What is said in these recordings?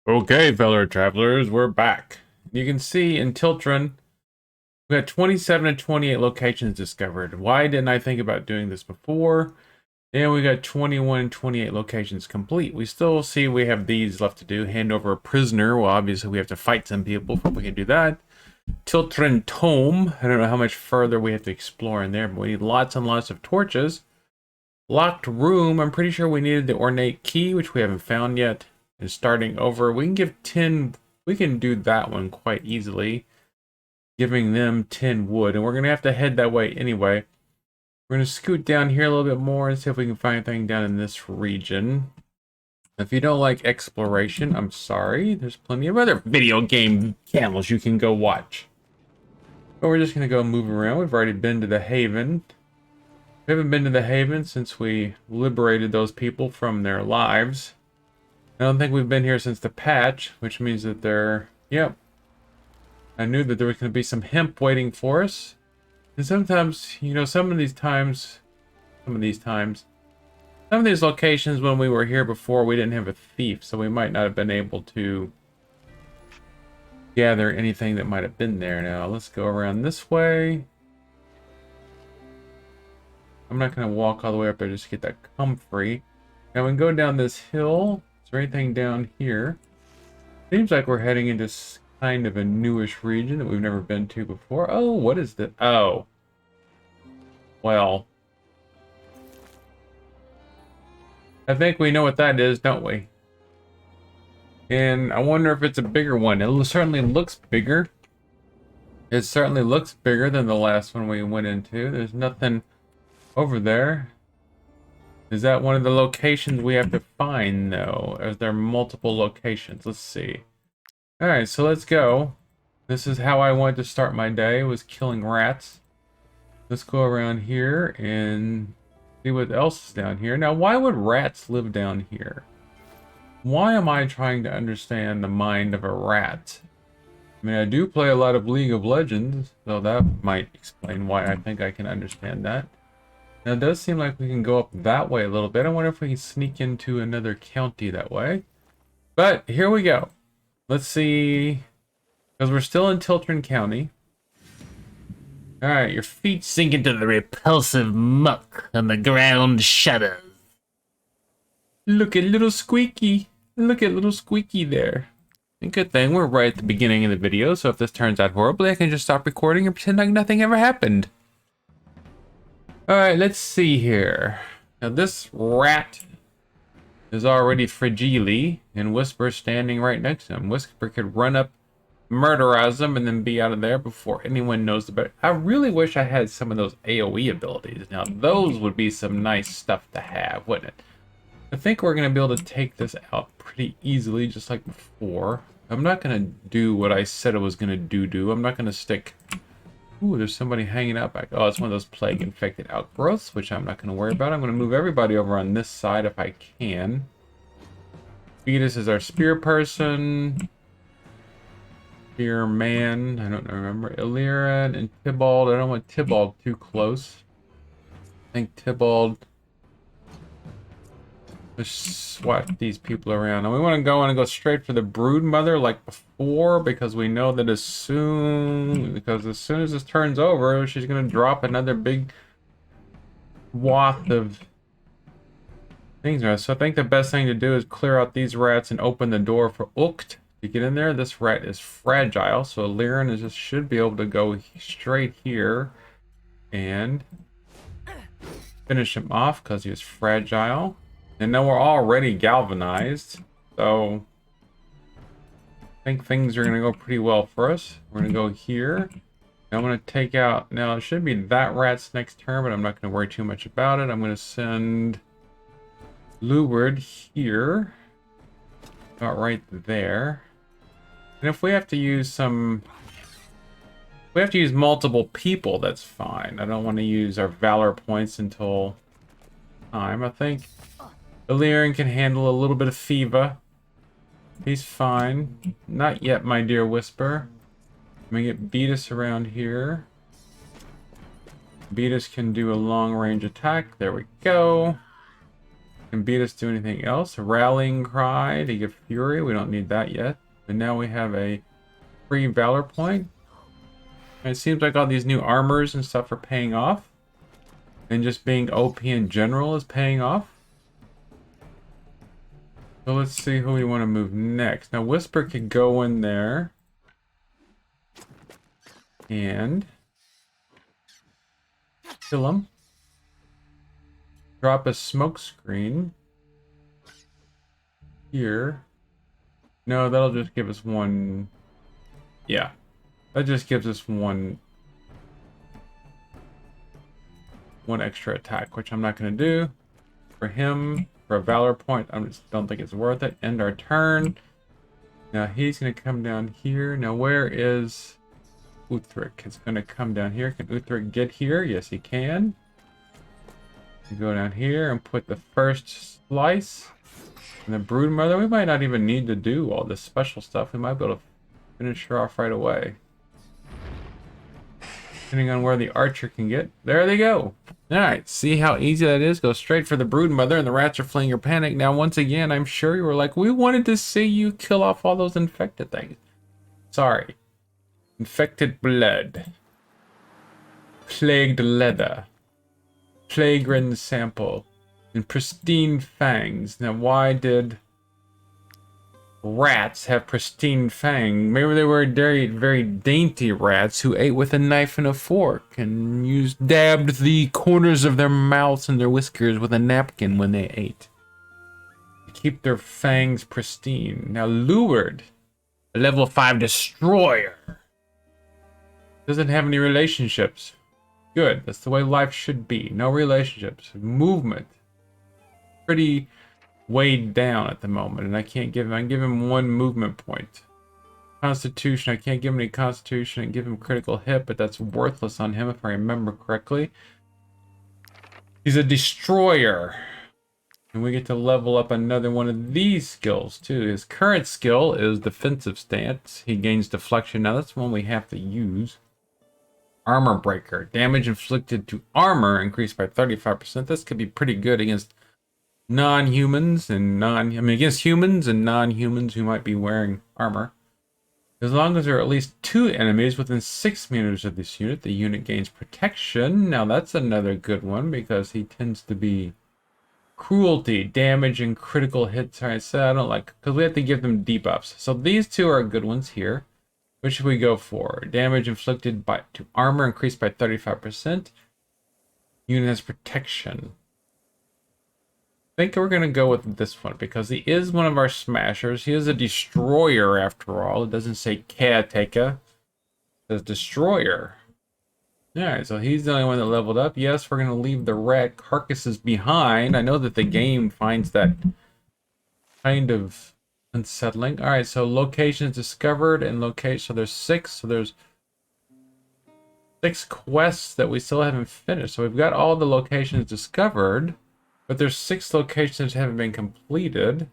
Okay, fellow travelers, we're back. You can see in Tiltron, we got 27 and 28 locations discovered. Why didn't I think about doing this before? And we got 21 and 28 locations complete. We still see we have these left to do. Hand over a prisoner. Well, obviously we have to fight some people before we can do that. Tiltron Tome. I don't know how much further we have to explore in there, but we need lots and lots of torches. Locked room. I'm pretty sure we needed the ornate key, which we haven't found yet. And starting over, we can give 10, we can do that one quite easily, giving them 10 wood, and we're going to have to head that way anyway. We're going to scoot down here a little bit more and see if we can find anything down in this region. If you don't like exploration, I'm sorry, there's plenty of other video game channels you can go watch. But we're just going to go move around. We've already been to the Haven. We haven't been to the Haven since we liberated those people from their lives. I don't think we've been here since the patch, which means that they're... Yep. I knew that there was going to be some hemp waiting for us. And sometimes, you know, some of these locations when we were here before, we didn't have a thief, so we might not have been able to gather anything that might have been there. Now, let's go around this way. I'm not going to walk all the way up there just to get that comfrey. Now, we can go down this hill. Is there anything down here? Seems like we're heading into kind of a newish region that we've never been to before. Oh, what is that? Oh. Well. I think we know what that is, don't we? And I wonder if it's a bigger one. It certainly looks bigger. It certainly looks bigger than the last one we went into. There's nothing over there. Is that one of the locations we have to find, though? Or is there multiple locations? Let's see. Alright, so let's go. This is how I wanted to start my day, was killing rats. Let's go around here and see what else is down here. Now, why would rats live down here? Why am I trying to understand the mind of a rat? I mean, I do play a lot of League of Legends, so that might explain why I think I can understand that. Now, it does seem like we can go up that way a little bit. I wonder if we can sneak into another county that way. But here we go. Let's see. Because we're still in Tiltron County. Alright, your feet sink into the repulsive muck and the ground shudders. Look at little Squeaky. Look at little Squeaky there. And good thing we're right at the beginning of the video, so if this turns out horribly, I can just stop recording and pretend like nothing ever happened. Alright, let's see here. Now this rat is already fragile, and Whisper's standing right next to him. Whisper could run up, murderize him, and then be out of there before anyone knows about it. I really wish I had some of those AoE abilities. Now those would be some nice stuff to have, wouldn't it? I think we're going to be able to take this out pretty easily, just like before. I'm not going to do what I said I was going to do. I'm not going to stick... Ooh, there's somebody hanging out back. Oh, it's one of those plague-infected outgrowths, which I'm not going to worry about. I'm going to move everybody over on this side if I can. Fetus is our spear person. Spear man. I don't remember. Illyrian and Tybalt. I don't want Tybalt too close. I think Tybalt... Let's swap these people around. And we want to go straight for the brood mother like before, because we know that as soon as this turns over, she's going to drop another big wath of things. So I think the best thing to do is clear out these rats and open the door for Ukt to get in there. This rat is fragile, so Lyran just should be able to go straight here and finish him off because he was fragile. And now we're already galvanized, so I think things are going to go pretty well for us. We're going to go here. I'm going to take out... Now, it should be that rat's next turn, but I'm not going to worry too much about it. I'm going to send Luward here. About right there. And if we have to use some... If we have to use multiple people, that's fine. I don't want to use our Valor points until time, I think. Illyrian can handle a little bit of fever. He's fine. Not yet, my dear Whisper. I'm gonna get Beatus around here. Beatus can do a long range attack. There we go. can beat us to anything else. Rallying Cry to give Fury. We don't need that yet. And now we have a free Valor point. And it seems like all these new armors and stuff are paying off. And just being OP in general is paying off. So let's see who we want to move next. Now Whisper could go in there. And kill him. Drop a smoke screen. Here. No, that'll just give us one. Yeah. That just gives us one extra attack, which I'm not going to do. For him, for a Valor point, I just don't think it's worth it. End our turn. Now he's going to come down here. Now where is Uthric? It's going to come down here. Can Uthric get here? Yes, he can. You go down here and put the first slice. And the Broodmother, we might not even need to do all this special stuff. We might be able to finish her off right away. Depending on where the archer can get. There they go. Alright, see how easy that is? Go straight for the Broodmother and the rats are fleeing your panic. Now, once again, I'm sure you were like, we wanted to see you kill off all those infected things. Sorry. Infected blood. Plagued leather. Plague-ridden sample. And pristine fangs. Now, why did rats have pristine fangs? Maybe they were very, very dainty rats who ate with a knife and a fork and dabbed the corners of their mouths and their whiskers with a napkin when they ate to keep their fangs pristine. Now, lured, a level 5 destroyer, doesn't have any relationships. Good. That's the way life should be. No relationships. Movement. Pretty weighed down at the moment, and I can give him one movement point. Constitution, I can't give him any constitution and give him critical hit, but that's worthless on him if I remember correctly. He's a destroyer. And we get to level up another one of these skills too. His current skill is defensive stance. He gains deflection. Now that's one we have to use. Armor breaker. Damage inflicted to armor increased by 35%. This could be pretty good against non-humans and against humans and non-humans who might be wearing armor. As long as there are at least 2 enemies within 6 meters of this unit, the unit gains protection. Now that's another good one because he tends to be cruelty, damage, and critical hits. I said I don't like because we have to give them debuffs. So these 2 are good ones here. What should we go for? Damage inflicted to armor increased by 35%. Unit has protection. I think we're going to go with this one because he is one of our smashers. He is a destroyer after all. It doesn't say caretaker. It says destroyer. Alright, so he's the only one that leveled up. Yes, we're going to leave the rat carcasses behind. I know that the game finds that kind of unsettling. Alright, so locations discovered and so there's 6. So there's 6 quests that we still haven't finished. So we've got all the locations discovered. But there's 6 locations that haven't been completed,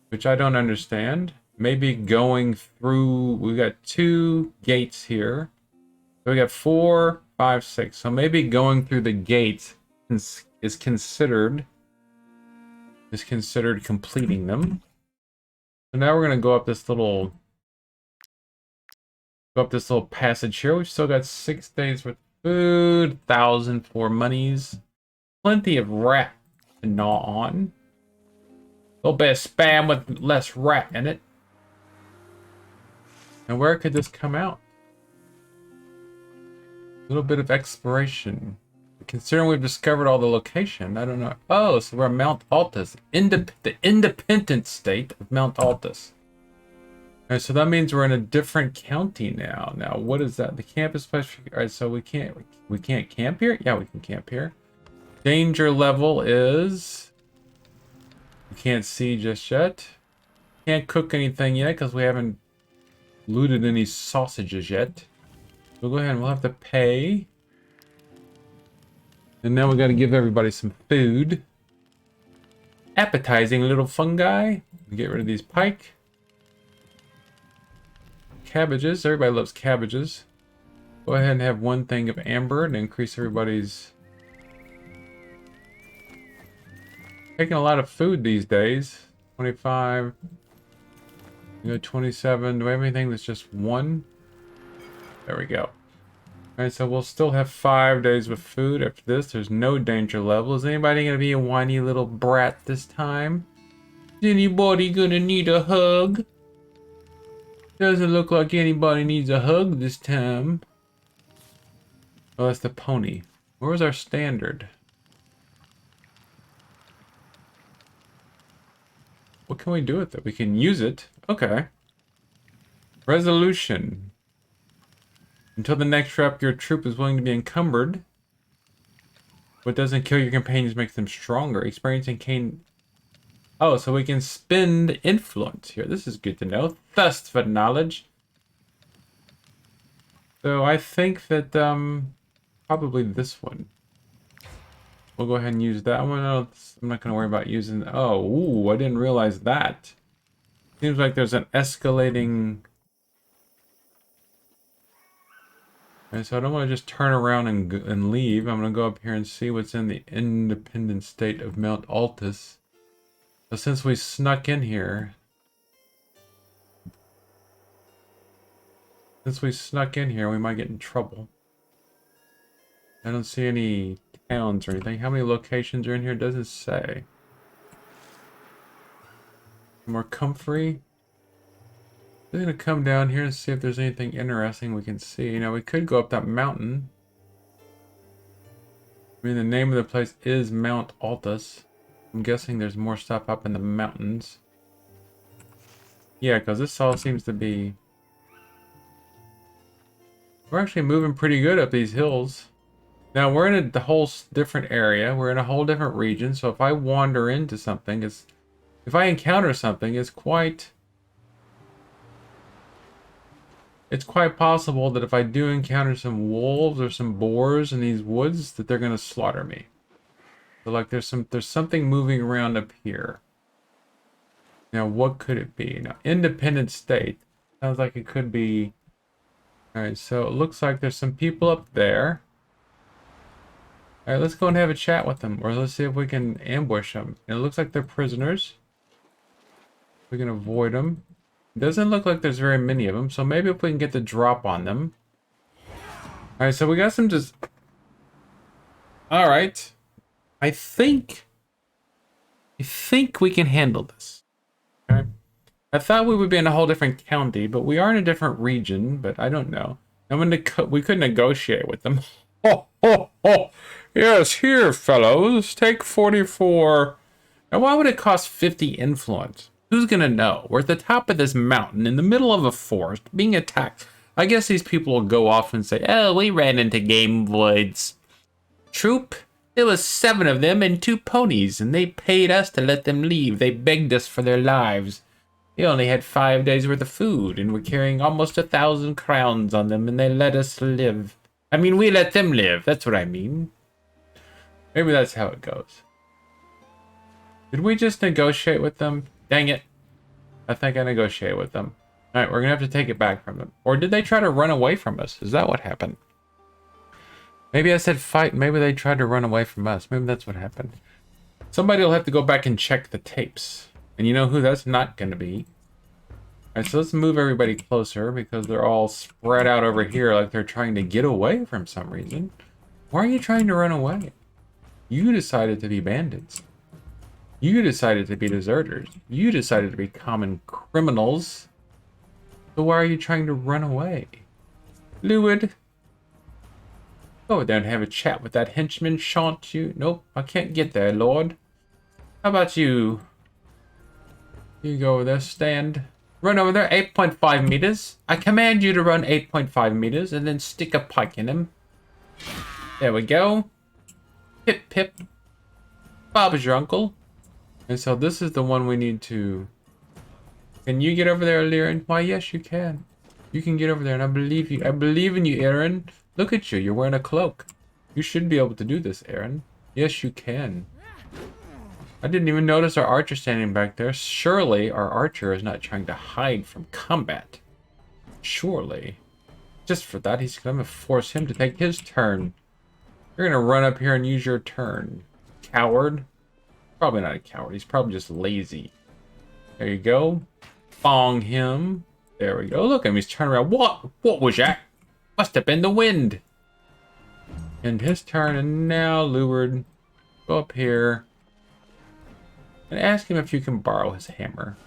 which I don't understand. Maybe going through, we got 2 gates here. So we got 4, 5, 6. So maybe going through the gates is considered completing them. So now we're gonna go up this little passage here. We've still got 6 days worth of food, 1,000 for monies. Plenty of rat to gnaw on. A little bit of spam with less rat in it. And where could this come out? A little bit of exploration. Considering we've discovered all the location, I don't know. Oh, so we're Mount Altus. The independent state of Mount Altus. Alright, so that means we're in a different county now. Now, what is that? The campus place. Alright, so we can't camp here? Yeah, we can camp here. Danger level is... We can't see just yet. Can't cook anything yet because we haven't looted any sausages yet. We'll go ahead and we'll have to pay. And now we got to give everybody some food. Appetizing little fungi. Get rid of these pike. Cabbages. Everybody loves cabbages. Go ahead and have 1 thing of amber and increase everybody's taking a lot of food these days. 25. You go 27. Do we have anything that's just one? There we go. Alright, so we'll still have 5 days with food after this. There's no danger level. Is anybody gonna be a whiny little brat this time? Is anybody gonna need a hug? Doesn't look like anybody needs a hug this time. Oh, that's the pony. Where was our standard? What can we do with it? We can use it. Okay. Resolution. Until the next trap, your troop is willing to be encumbered. What doesn't kill your companions makes them stronger. Experiencing cane. Oh, so we can spend influence here. This is good to know. Thirst for knowledge. So I think that probably this one. We'll go ahead and use that one. I'm not going to worry about using... Oh, ooh, I didn't realize that. Seems like there's an escalating... And so I don't want to just turn around and leave. I'm going to go up here and see what's in the independent state of Mount Altus. But since we snuck in here... we might get in trouble. I don't see any towns or anything. How many locations are in here? It doesn't say. More comfrey. We're gonna come down here and see if there's anything interesting we can see. You know, we could go up that mountain. I mean, the name of the place is Mount Altus. I'm guessing there's more stuff up in the mountains. Yeah, because this all seems to be... We're actually moving pretty good up these hills. Now, we're in a whole different area. We're in a whole different region. So if I wander into something, if I encounter something, it's quite possible that if I do encounter some wolves or some boars in these woods, that they're going to slaughter me. So like there's something moving around up here. Now, what could it be? Now, independent state. Sounds like it could be... Alright, so it looks like there's some people up there. Alright, let's go and have a chat with them. Or let's see if we can ambush them. And it looks like they're prisoners. We can avoid them. It doesn't look like there's very many of them. So maybe if we can get the drop on them. Alright, so we got some just... Alright. I think we can handle this. Okay. I thought we would be in a whole different county, but we are in a different region, but I don't know. We could negotiate with them. Ho, ho, ho. Yes, here, fellows. Take 44. Now, why would it cost 50 influence? Who's gonna know? We're at the top of this mountain, in the middle of a forest, being attacked. I guess these people will go off and say, oh, we ran into game woods. Troop? There was 7 of them and 2 ponies, and they paid us to let them leave. They begged us for their lives. They only had 5 days worth of food, and we're carrying almost 1,000 crowns on them, and they let us live. I mean, we let them live. That's what I mean. Maybe that's how it goes. Did we just negotiate with them? Dang it. I think I negotiated with them. Alright, we're gonna have to take it back from them. Or did they try to run away from us? Is that what happened? Maybe I said fight. Maybe they tried to run away from us. Maybe that's what happened. Somebody will have to go back and check the tapes. And you know who that's not going to be? Alright, so let's move everybody closer because they're all spread out over here like they're trying to get away from some reason. Why are you trying to run away? You decided to be bandits. You decided to be deserters. You decided to be common criminals. So why are you trying to run away? Fluid. Go down and have a chat with that henchman, shan't you? Nope, I can't get there, Lord. How about you? You go over there, stand. Run over there, 8.5 meters. I command you to run 8.5 meters and then stick a pike in him. There we go. Pip, pip. Bob is your uncle. And so this is the one we need to... Can you get over there, Liren? Why, yes, you can. You can get over there, and I believe you. I believe in you, Aaron. Look at you. You're wearing a cloak. You should be able to do this, Aaron. Yes, you can. I didn't even notice our archer standing back there. Surely our archer is not trying to hide from combat. Surely. Just for that, he's going to force him to take his turn. You're going to run up here and use your turn. Coward. Probably not a coward. He's probably just lazy. There you go. Bong him. There we go. Look at him. He's turning around. What was that? Must have been the wind. And his turn, and now Lured. Go up here. And ask him if you can borrow his hammer.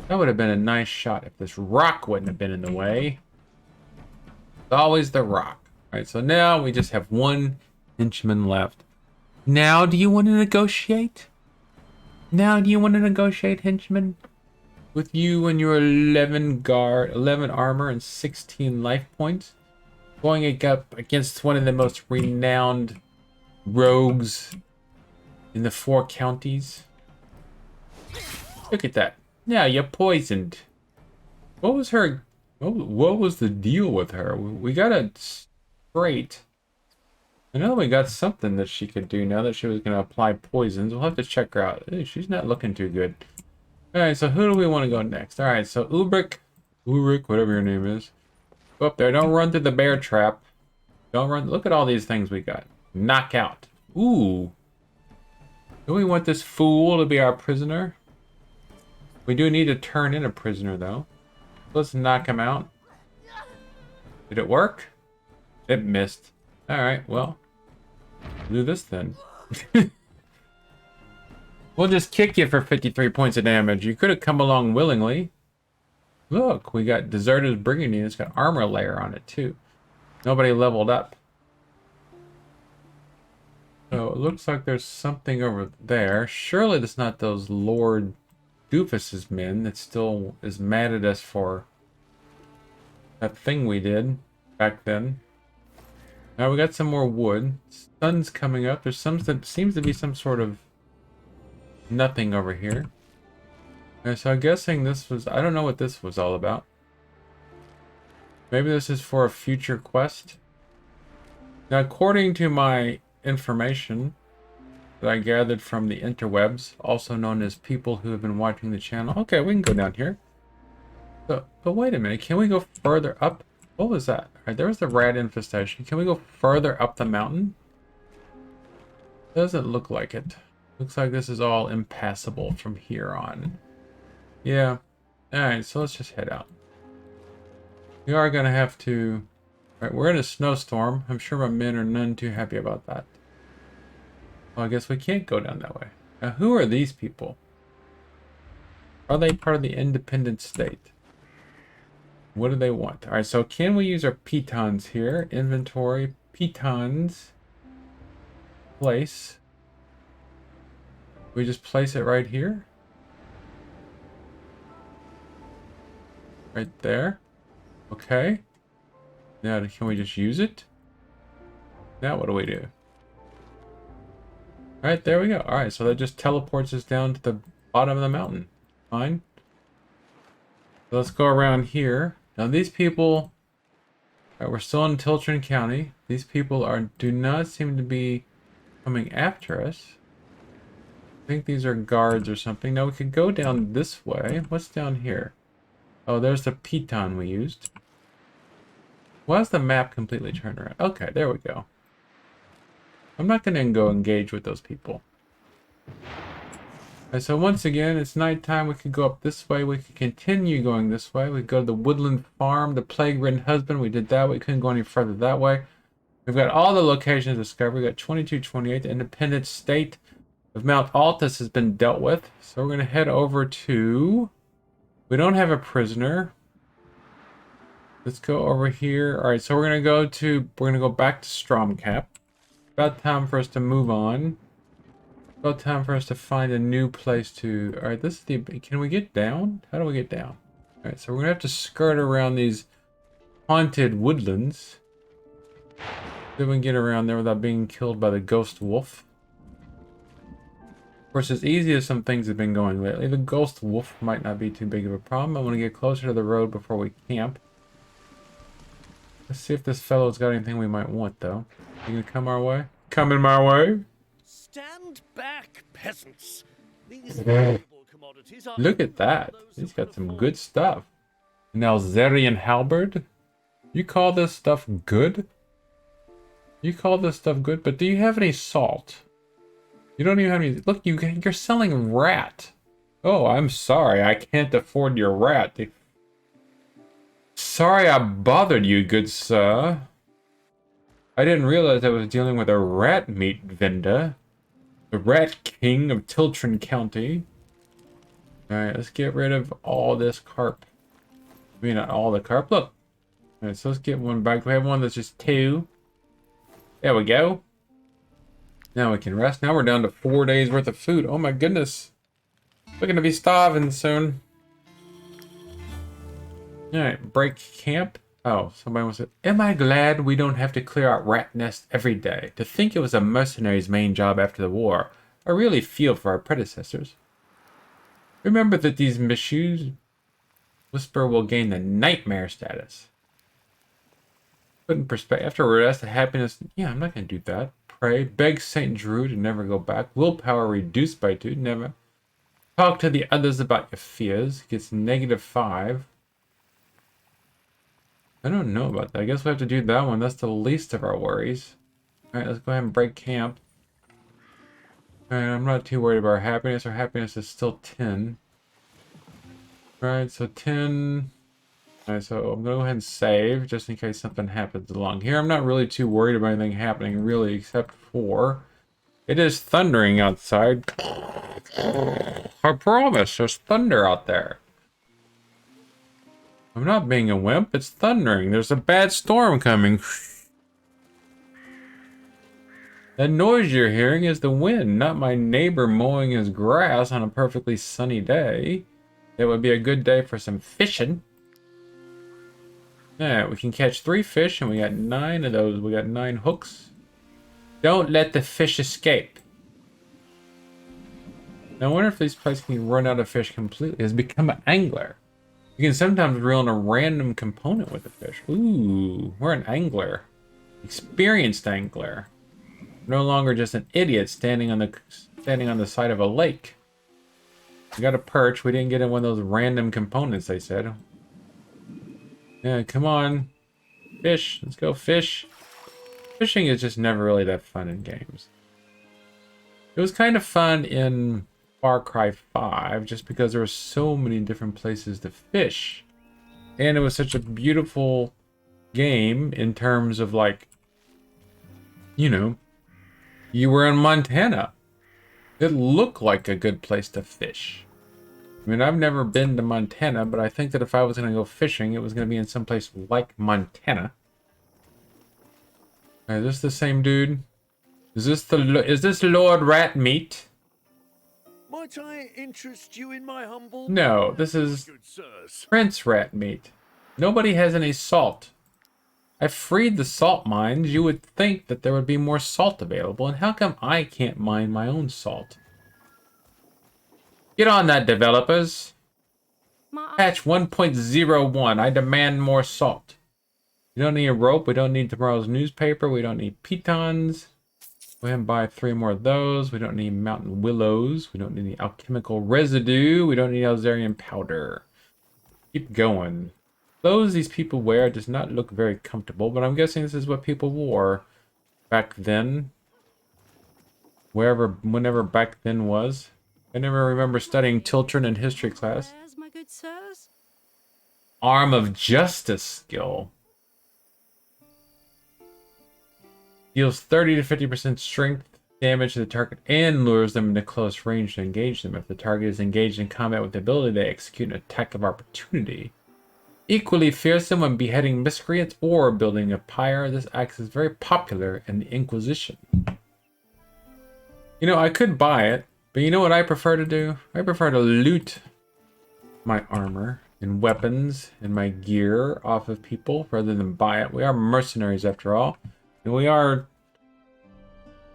That would have been a nice shot if this rock wouldn't have been in the way. It's always the rock. Alright, so now we just have one henchman left. Now do you want to negotiate? Now do you want to negotiate, henchman? With you and your 11 armor and 16 life points? Going up against one of the most renowned rogues in the 4 counties. Look at that. Now you're poisoned. What was her... What was the deal with her? We got a straight. I know we got something that she could do now that she was going to apply poisons. We'll have to check her out. Hey, she's not looking too good. Alright, so who do we want to go next? Alright, so Ulrich, whatever your name is. Go up there. Don't run through the bear trap. Don't run. Look at all these things we got. Knockout. Ooh. Do we want this fool to be our prisoner? We do need to turn in a prisoner, though. Let's knock him out. Did it work? It missed. Alright, well. Do this then. We'll just kick you for 53 points of damage. You could have come along willingly. Look, we got Deserter's Brigandine. It's got armor layer on it, too. Nobody leveled up. So it looks like there's something over there. Surely that's not those Lord Doofus's men that still is mad at us for that thing we did back then. Now we got some more wood. Sun's coming up. There's some that seems to be some sort of nothing over here. Okay, so I'm guessing this was... I don't know what this was all about. Maybe this is for a future quest. Now, according to my information that I gathered from the interwebs, also known as people who have been watching the channel. Okay, we can go down here. But wait a minute. Can we go further up? What was that? All right, there was the rat infestation. Can we go further up the mountain? Doesn't look like it. Looks like this is all impassable from here on. Yeah. Alright, so let's just head out. We are going to have to... Alright, we're in a snowstorm. I'm sure my men are none too happy about that. Well, I guess we can't go down that way. Now, who are these people? Are they part of the independent state? What do they want? Alright, so can we use our pitons here? Inventory. Pitons. Place. We just place it right here? Right there. Okay. Now, can we just use it? Now, what do we do? Alright, there we go. Alright, so that just teleports us down to the bottom of the mountain. Fine. So let's go around here. Now, these people... Alright, we're still in Tiltron County. These people do not seem to be coming after us. I think these are guards or something. Now, we could go down this way. What's down here? Oh, there's the piton we used. Why is the map completely turned around? Okay, there we go. I'm not going to go engage with those people. Alright, so once again, it's nighttime. We could go up this way. We could continue going this way. We could go to the woodland farm, the plague-ridden husband. We did that. We couldn't go any further that way. We've got all the locations discovered. We got 2228. The independent state of Mount Altus has been dealt with. So we're going to head over to... We don't have a prisoner. Let's go over here. All right, so we're gonna go back to Stromcap. About time for us to move on. About time for us to find a new place to. All right, this is the. Can we get down? How do we get down? All right, so we're gonna have to skirt around these haunted woodlands. See if we can get around there without being killed by the ghost wolf. Of course, as easy as some things have been going lately, the ghost wolf might not be too big of a problem. I want to get closer to the road before we camp. Let's see if this fellow's got anything we might want, though. You gonna come our way? Coming my way? Stand back, peasants. These valuable commodities are... Look at that. He's got some good stuff. An Alzerian halberd? You call this stuff good? You call this stuff good, but do you have any salt? You don't even have any. Look, you're selling rat. Oh, I'm sorry. I can't afford your rat. Sorry I bothered you, good sir. I didn't realize I was dealing with a rat meat vendor. The Rat King of Tiltron County. Alright, let's get rid of all this carp. I mean, not all the carp. Look. Alright, so let's get one back. We have one that's just 2. There we go. Now we can rest. Now we're down to 4 days worth of food. Oh my goodness. We're gonna be starving soon. Alright, break camp. Oh, somebody wants to. Am I glad we don't have to clear out rat nests every day? To think it was a mercenary's main job after the war. I really feel for our predecessors. Remember that these misuse whisper will gain the nightmare status. Put in perspective, after rest, the happiness. Yeah, I'm not gonna do that. Pray, beg Saint Drew to never go back. Willpower reduced by 2. Never. Talk to the others about your fears. Gets -5. I don't know about that. I guess we have to do that one. That's the least of our worries. Alright, let's go ahead and break camp. Alright, I'm not too worried about our happiness. Our happiness is still 10. Alright, so 10. Alright, so I'm gonna go ahead and save just in case something happens along here. I'm not really too worried about anything happening, really, except for it is thundering outside. I promise, there's thunder out there. I'm not being a wimp, it's thundering. There's a bad storm coming. That noise you're hearing is the wind, not my neighbor mowing his grass on a perfectly sunny day. It would be a good day for some fishing. Yeah, we can catch 3 fish and we got 9 of those. We got 9 hooks. Don't let the fish escape. Now I wonder if these places can run out of fish completely. It's become an angler. You can sometimes reel in a random component with the fish. Ooh, we're an angler. Experienced angler. No longer just an idiot standing on the side of a lake. We got a perch. We didn't get in one of those random components, they said. Yeah, come on. Fish. Let's go fish. Fishing is just never really that fun in games. It was kind of fun in Far Cry 5 just because there were so many different places to fish. And it was such a beautiful game in terms of, like, you know, you were in Montana. It looked like a good place to fish. I mean, I've never been to Montana, but I think that if I was going to go fishing, it was going to be in some place like Montana. Is this the same dude? Is this Lord Ratmeat? Might I interest you in my humble... No, this is Good sirs. Prince Ratmeat. Nobody has any salt. I freed the salt mines. You would think that there would be more salt available, and how come I can't mine my own salt? Get on that, developers. Patch 1.01. I demand more salt. We don't need a rope. We don't need tomorrow's newspaper. We don't need pitons. Go ahead and buy 3 more of those. We don't need mountain willows. We don't need any alchemical residue. We don't need Alzarian powder. Keep going. Clothes these people wear does not look very comfortable, but I'm guessing this is what people wore back then. Whenever back then was. I never remember studying Tiltron in history class. My good sirs? Arm of Justice skill. Deals 30 to 50% strength damage to the target and lures them into close range to engage them. If the target is engaged in combat with the ability, they execute an attack of opportunity. Equally fearsome when beheading miscreants or building a pyre, this axe is very popular in the Inquisition. You know, I could buy it, but you know what I prefer to do? I prefer to loot my armor and weapons and my gear off of people rather than buy it. We are mercenaries after all, and we are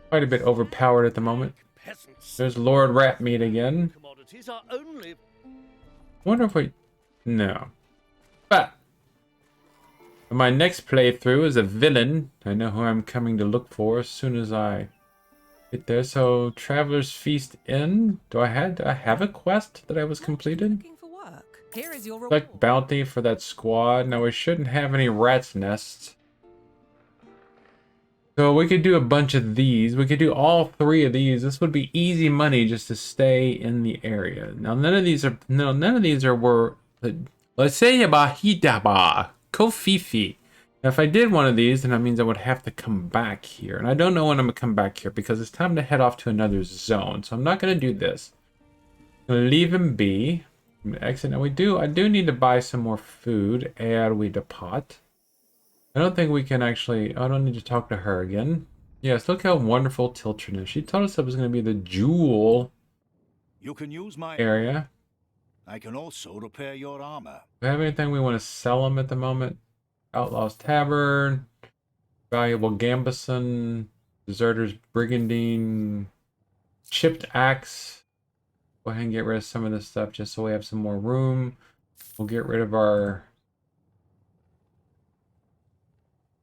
quite a bit overpowered at the moment. Peasants. There's Lord Ratmeat again. Commodities are only... Wonder if we... No. But my next playthrough is a villain. I know who I'm coming to look for as soon as I get there. So, Traveler's Feast Inn. Do I have a quest that I was completed? Looking for work. Here is your reward. Select bounty for that squad. Now we shouldn't have any rat's nests. So we could do a bunch of these. We could do all 3 of these. This would be easy money just to stay in the area. Now none of these are were let's say Bahidaba Kofifi. Now if I did one of these, then that means I would have to come back here. And I don't know when I'm gonna come back here because it's time to head off to another zone. So I'm not gonna do this. I'm gonna leave him be. I'm gonna exit. Now I do need to buy some more food. Add we depart. I don't think we can actually... I don't need to talk to her again. Yes, look how wonderful Tiltron is. She told us it was going to be the jewel You can use my... area. I can also repair your armor. Do we have anything we want to sell them at the moment? Outlaws Tavern. Valuable Gambison. Deserters Brigandine. Chipped Axe. Go ahead and get rid of some of this stuff just so we have some more room. We'll get rid of our...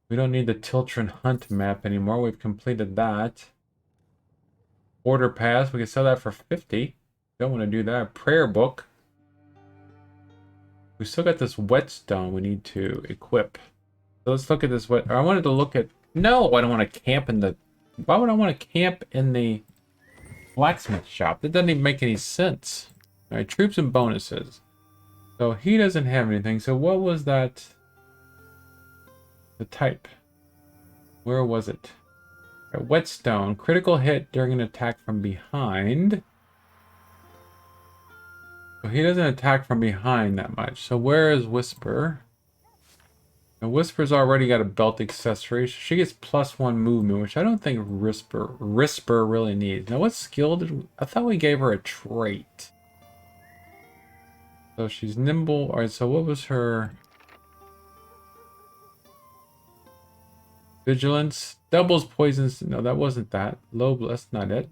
We don't need the Tiltron Hunt map anymore. We've completed that. Order Pass. We can sell that for 50. Don't want to do that. Prayer Book. We still got this whetstone we need to equip. So let's look at this. I wanted to look at... No, I don't want to camp in the... Why would I want to camp in the blacksmith shop? That doesn't even make any sense. Alright, troops and bonuses. So he doesn't have anything. So what was that... The type. Where was it? A whetstone. Critical hit during an attack from behind. So he doesn't attack from behind that much. So where is Whisper? Now Whisper's already got a belt accessory. So she gets +1 movement, which I don't think Risper really needs. Now what skill did we... I thought we gave her a trait. So she's nimble. Alright, so what was her... Vigilance, doubles poisons. No, that wasn't that. Low, that's not it.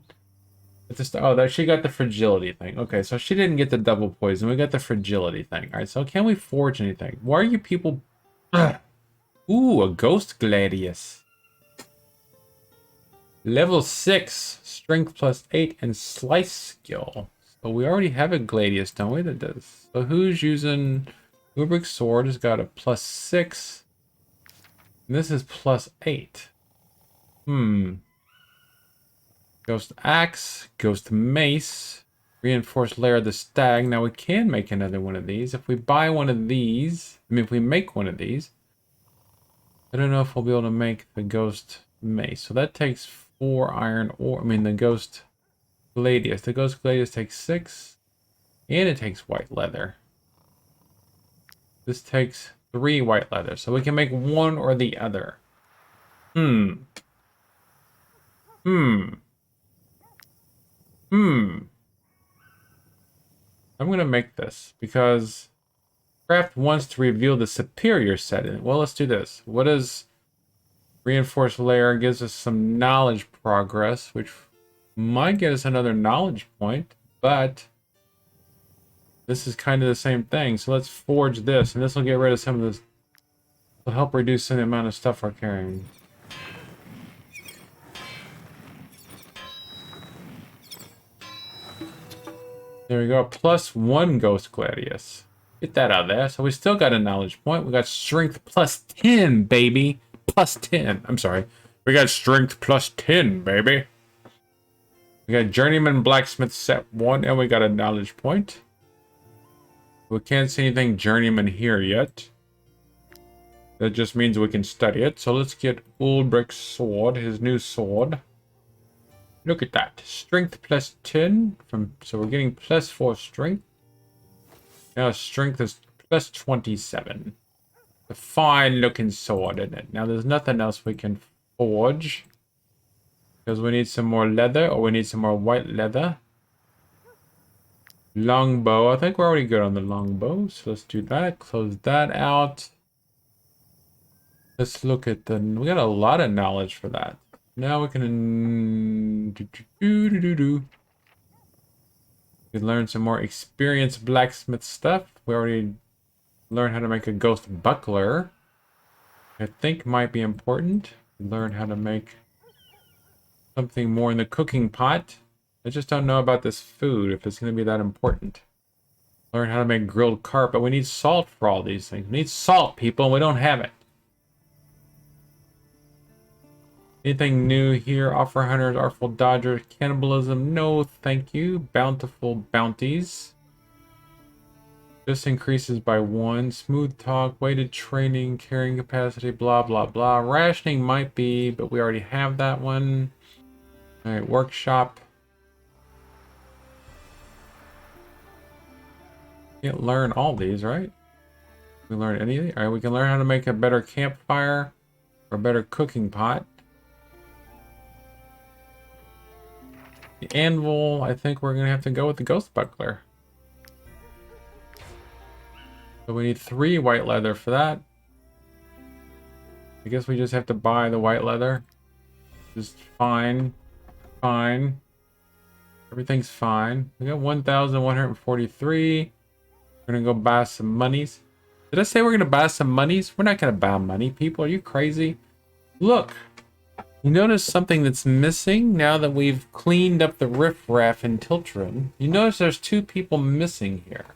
It's just, oh, that she got the fragility thing. Okay, so she didn't get the double poison. We got the fragility thing. All right, so can we forge anything? Why are you people? Ugh. Ooh, a ghost gladius. Level 6, strength +8, and slice skill. So we already have a gladius, don't we? That does. So who's using Ubrick's sword? Has got a +6. This is +8. Ghost Axe, Ghost Mace, Reinforced Lair of the Stag. Now we can make another one of these. If we buy one of these, I mean if we make one of these, I don't know if we'll be able to make the Ghost Mace. So that takes 4 iron ore. I mean the Ghost Gladius. The Ghost Gladius takes 6. And it takes white leather. This takes 3 white leather, so we can make one or the other. I'm gonna make this because craft wants to reveal the superior setting. Well, let's do this. What is reinforced layer? Gives us some knowledge progress, which might get us another knowledge point, but this is kind of the same thing. So let's forge this, and this will get rid of some of this. Will help reduce the amount of stuff we're carrying. There we go. +1 Ghost Gladius. Get that out of there. So we still got a knowledge point. We got strength +10, baby. +10. I'm sorry. We got strength +10, baby. We got Journeyman Blacksmith set 1, and we got a knowledge point. We can't see anything Journeyman here yet. That just means we can study it. So let's get Ulbrich's sword, his new sword. Look at that. Strength +10. So we're getting +4 strength. Now strength is +27. A fine looking sword in it. Now there's nothing else we can forge. Because we need some more leather, or we need some more white leather. Longbow. I think we're already good on the longbow. So let's do that. Close that out. Let's look at the... We got a lot of knowledge for that. Now we can... We learn some more experienced blacksmith stuff. We already learned how to make a ghost buckler. I think might be important. Learn how to make something more in the cooking pot. I just don't know about this food, if it's going to be that important. Learn how to make grilled carp, but we need salt for all these things. We need salt, people, and we don't have it. Anything new here? Offer hunters, artful dodgers, cannibalism. No, thank you. Bountiful bounties. This increases by 1. Smooth talk, weighted training, carrying capacity, blah, blah, blah. Rationing might be, but we already have that one. Alright, workshop. Can't learn all these, right? We learn any of these? Alright, we can learn how to make a better campfire or a better cooking pot. The anvil, I think we're gonna have to go with the ghost buckler. So we need 3 white leather for that. I guess we just have to buy the white leather. Just fine. Fine. Everything's fine. We got 1,143. We're gonna go buy some monies. Did I say we're gonna buy some monies? We're not gonna buy money, people. Are you crazy? Look. You notice something that's missing now that we've cleaned up the riffraff in Tiltrin. You notice there's 2 people missing here.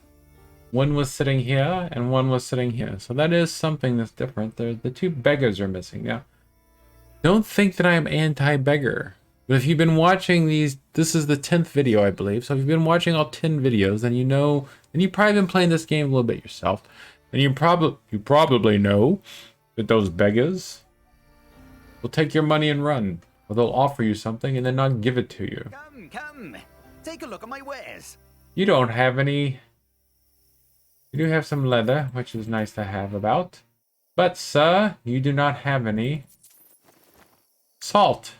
One was sitting here and one was sitting here. So that is something that's different. The 2 beggars are missing now. Don't think that I am anti-beggar. But if you've been watching these, this is the 10th video, I believe. So if you've been watching all 10 videos, then you know, and you've probably been playing this game a little bit yourself. And you probably know that those beggars will take your money and run. Or they'll offer you something and then not give it to you. Come. Take a look at my wares. You don't have any. You do have some leather, which is nice to have about. But, sir, you do not have any salt.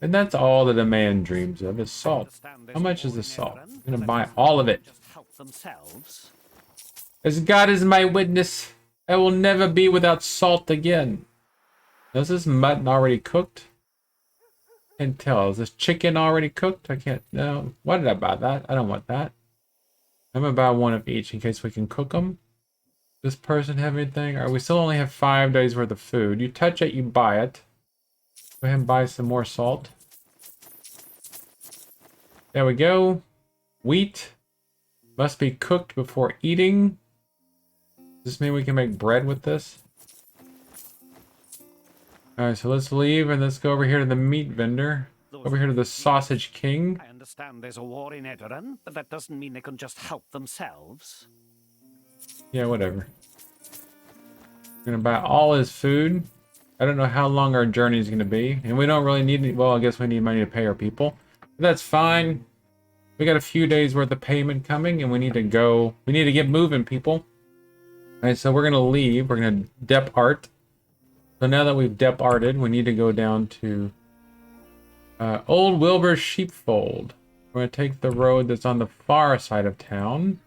And that's all that a man dreams of, is salt. How much is the salt? I'm going to buy all of it. As God is my witness, I will never be without salt again. Is this mutton already cooked? Can't tell. Is this chicken already cooked? I can't. No. Why did I buy that? I don't want that. I'm gonna buy 1 of each in case we can cook them. Does this person have anything? Or we still only have 5 days worth of food. You touch it, you buy it. Go ahead and buy some more salt. There we go. Wheat must be cooked before eating. Does this mean we can make bread with this? Alright, so let's leave and let's go over here to the meat vendor. Over here to the Sausage King. I understand there's a war in Edoran, but that doesn't mean they can just help themselves. Yeah, whatever. We're gonna buy all his food. I don't know how long our journey is gonna be. And we don't really need any, well, I guess we need money to pay our people. But that's fine. We got a few days worth of payment coming and we need to go. We need to get moving, people. Alright, so we're gonna leave. We're gonna depart. So now that we've departed, we need to go down to Old Wilbur's Sheepfold. We're going to take the road that's on the far side of town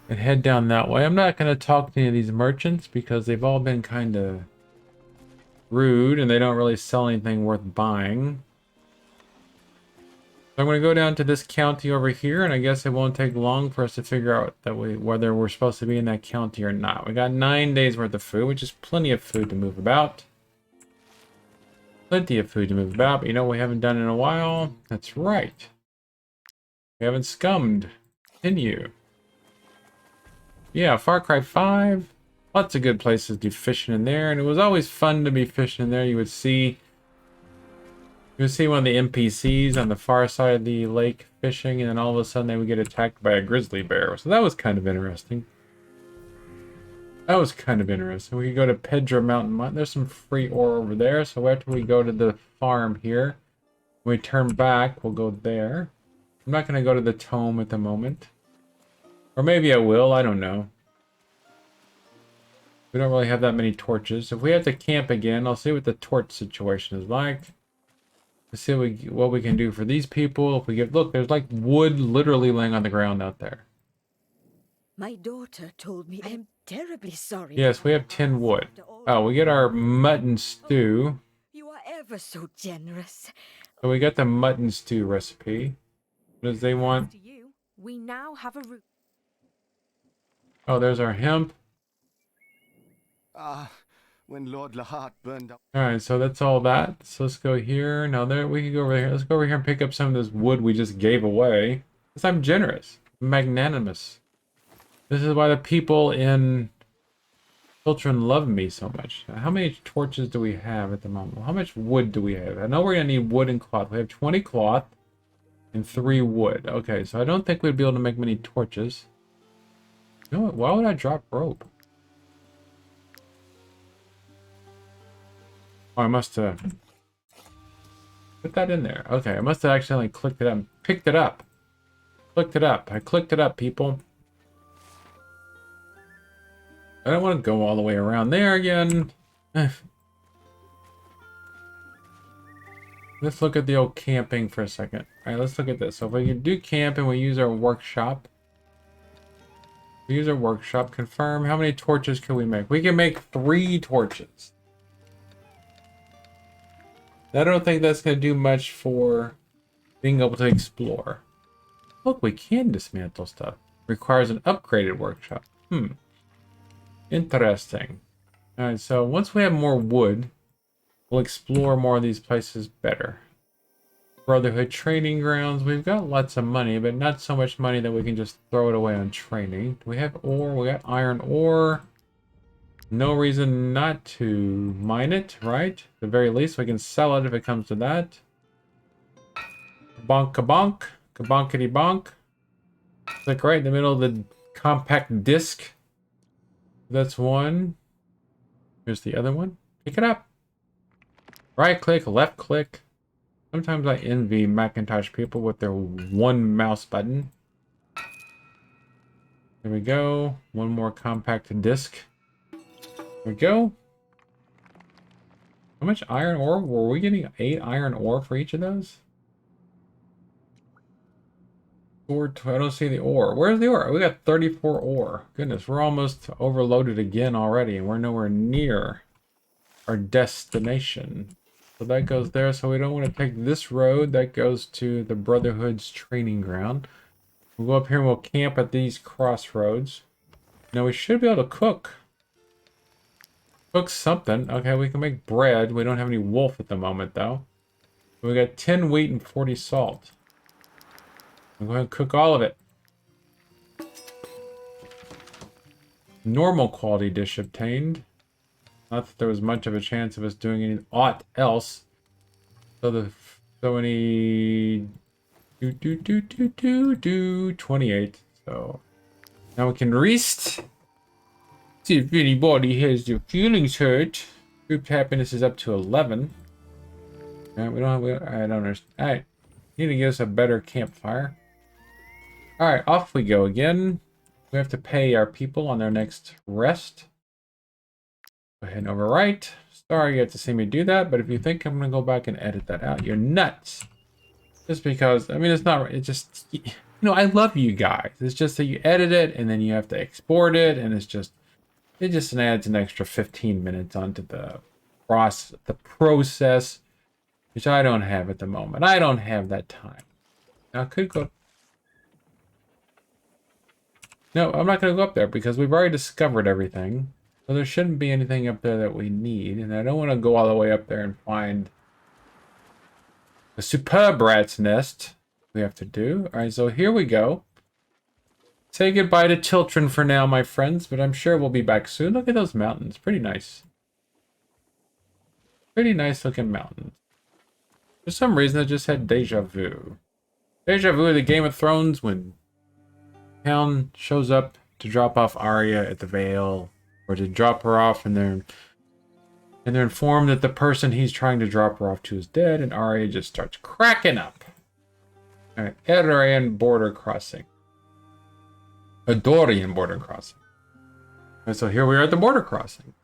and head down that way. I'm not going to talk to any of these merchants because they've all been kind of rude and they don't really sell anything worth buying. So I'm going to go down to this county over here, and I guess it won't take long for us to figure out that whether we're supposed to be in that county or not. We got 9 days worth of food, which is plenty of food to move about. Plenty of food to move about, but you know what we haven't done in a while? That's right. We haven't scummed. Continue. Yeah, Far Cry 5. Lots of good places to do fishing in there, and it was always fun to be fishing in there. You would see one of the NPCs on the far side of the lake fishing, and then all of a sudden they would get attacked by a grizzly bear. So that was kind of interesting. That was kind of interesting. We could go to Pedro Mountain. There's some free ore over there. So after we go to the farm here, when we turn back, we'll go there. I'm not going to go to the tome at the moment. Or maybe I will. I don't know. We don't really have that many torches. If we have to camp again, I'll see what the torch situation is like. Let's see what we can do for these people. If we get, look, there's like wood literally laying on the ground out there. My daughter told me. I am terribly sorry. Yes, we have 10 wood. Oh, we get our mutton stew. You are ever so generous. So we got the mutton stew recipe. What does they want? To you, we now have a root. Oh, there's our hemp. When Lord Lahart burned up. Alright, so that's all that. So let's go here. Now there, we can go over here. Let's go over here and pick up some of this wood we just gave away. Because I'm generous. Magnanimous. This is why the people in Children love me so much. How many torches do we have at the moment? How much wood do we have? I know we're going to need wood and cloth. We have 20 cloth and 3 wood. Okay, so I don't think we'd be able to make many torches. You know what? Why would I drop rope? Oh, I must have put that in there. Okay, I must have accidentally clicked it up. Picked it up. Clicked it up. I clicked it up, people. I don't want to go all the way around there again. Let's look at the old camping for a second. Alright, let's look at this. So if we can do camp and we use our workshop. We use our workshop. Confirm. How many torches can we make? We can make 3 torches. I don't think that's going to do much for being able to explore. Look, we can dismantle stuff. Requires an upgraded workshop. Interesting. Alright, so once we have more wood, we'll explore more of these places better. Brotherhood training grounds. We've got lots of money, but not so much money that we can just throw it away on training. Do we have ore? We got iron ore. No reason not to mine it, right? At the very least, we can sell it if it comes to that. Bonk kabonk. Kabonkity bonk. Click right in the middle of the compact disc. That's one. Here's the other one. Pick it up. Right click, left click. Sometimes I envy Macintosh people with their one mouse button. There we go. One more compact disc. There we go. How much iron ore? Were we getting 8 iron ore for each of those? I don't see the ore. Where's the ore? We got 34 ore. Goodness, we're almost overloaded again already, and we're nowhere near our destination. So that goes there. So we don't want to take this road. That goes to the Brotherhood's training ground. We'll go up here and we'll camp at these crossroads. Now we should be able to cook. Cook something. Okay, we can make bread. We don't have any wolf at the moment, though. We got 10 wheat and 40 salt. I'm going to cook all of it. Normal quality dish obtained. Not that there was much of a chance of us doing any aught else. So any 28. So now we can rest. See if anybody has their feelings hurt. Group happiness is up to 11. Yeah, I don't understand. Alright. Need to give us a better campfire. Alright, off we go again. We have to pay our people on their next rest. Go ahead and overwrite. Sorry you have to see me do that, but if you think I'm going to go back and edit that out, you're nuts. Just because, I mean, it's not, it just, you know, I love you guys. It's just that you edit it and then you have to export it, and it just adds an extra 15 minutes onto the process, which I don't have at the moment. I don't have that time. Now, I could go. No, I'm not going to go up there because we've already discovered everything. So there shouldn't be anything up there that we need. And I don't want to go all the way up there and find a superb rat's nest we have to do. All right, so here we go. Say goodbye to children for now, my friends, but I'm sure we'll be back soon. Look at those mountains. Pretty nice. Pretty nice looking mountains. For some reason, I just had deja vu. Deja vu of the Game of Thrones when Town shows up to drop off Arya at the Vale, or to drop her off, and they're informed that the person he's trying to drop her off to is dead, and Arya just starts cracking up. All right, Edoran border crossing. A Dorian border crossing. And so here we are at the border crossing.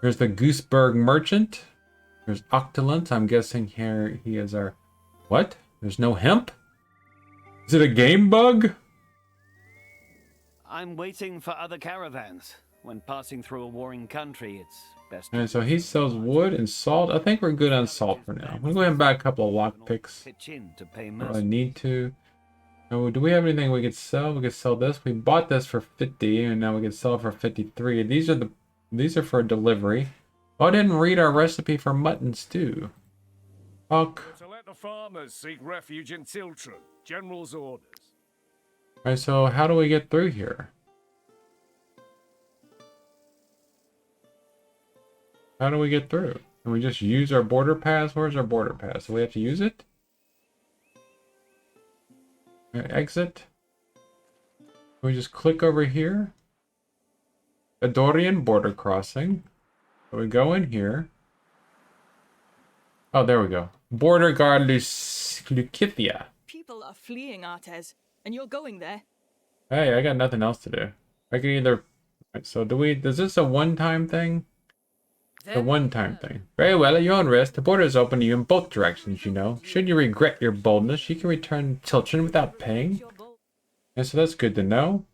Here's the Gooseberg merchant. There's Octulent. I'm guessing here he is our... What? There's no hemp? Is it a game bug? I'm waiting for other caravans. When passing through a warring country, it's best. And so he sells wood and salt. I think we're good on salt for now. I'm going to go ahead and buy a couple of lockpicks. Pitch in to pay I really need to. Oh, do we have anything we could sell? We could sell this. We bought this for 50, and now we can sell it for 53. These are for delivery. Oh, I didn't read our recipe for mutton stew. Fuck. To let the farmers seek refuge in Tiltron. General's orders. Alright, so how do we get through here? How do we get through? Can we just use our border pass? Where's our border pass? Do we have to use it? Exit. Can we just click over here? Adorian border crossing. So we go in here. Oh, there we go. Border guard Lukithia. People are fleeing Artes, and you're going there. Hey, I got nothing else to do. I can either... So is this a one-time thing? The one-time thing. Very well, at your own risk. The border is open to you in both directions, you know. Should you regret your boldness, you can return to Tilchin without paying. And so that's good to know.